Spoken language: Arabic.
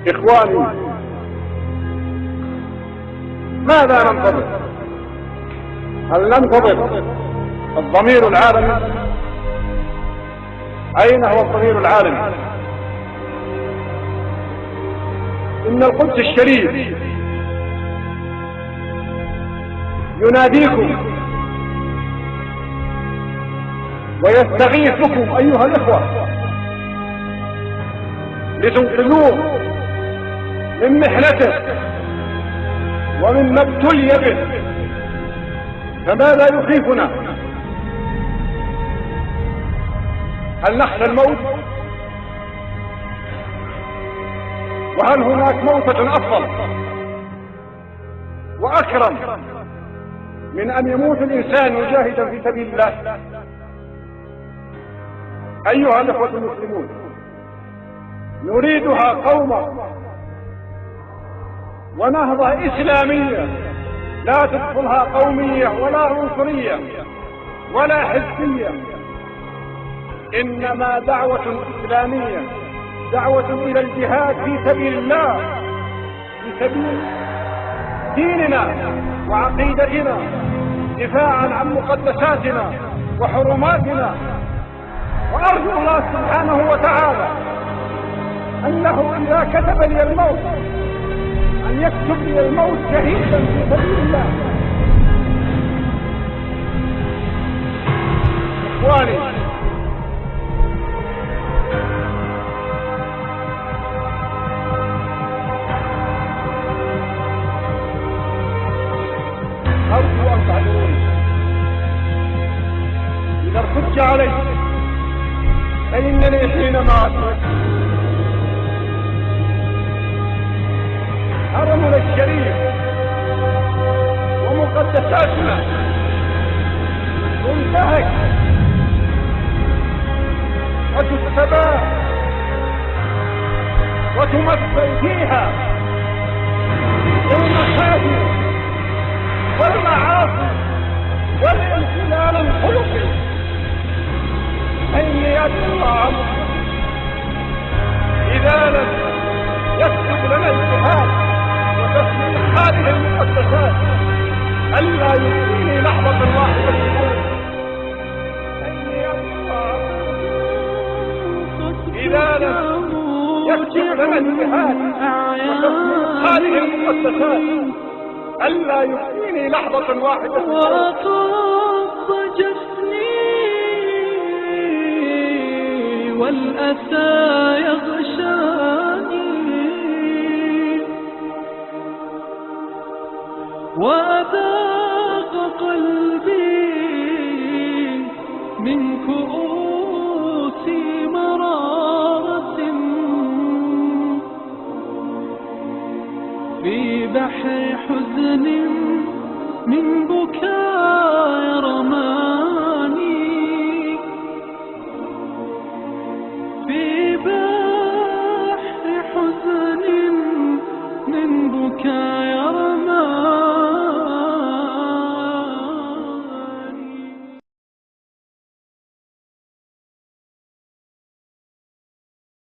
إخواني، ماذا ننتظر؟ هل ننتظر الضمير العالمي؟ أين هو الضمير العالمي؟ إن القدس الشريف يناديكم ويستغيثكم أيها الإخوة لتنقذوه من محنته ومما ابتلي به. فماذا يخيفنا؟ هل نخشى الموت؟ وهل هناك موتة أفضل وأكرم من أن يموت الإنسان مجاهدا في سبيل الله؟ أيها الإخوة المسلمون، نريدها قومة ونهضة إسلامية لا تدخلها قومية ولا عنصرية ولا حزبية، إنما دعوة إسلامية، دعوة إلى الجهاد في سبيل الله، في سبيل ديننا وعقيدتنا، دفاعا عن مقدساتنا وحرماتنا. وأرجو الله سبحانه وتعالى أنه إذا كتب لي الموت أن يكتب لي الموت شهيدا في سبيل الله. إخواني، أرجو أن تعذروني إذا ارتج علي، فإنني حينما أترك حرمنا الشريف ومقدساتنا تنتهك وتستباح وتمثل فيها المخاذل والمعاصي والانحلال الخلقي. إني أدعو إذا لم يكتب لنا الجهاد وتسليم هذه المؤسسات ألا يكفيني لحظة واحدة تقول إني أدعو إذا لم يكتب لنا الجهاد وتسليم هذه المؤسسات ألا يكفيني لحظة واحدة تقول والأسى يغشاني وأذاق قلبي من كؤوس مرارة في بحر حزن من بكاء رماني في بحر حزن من بكاء رماني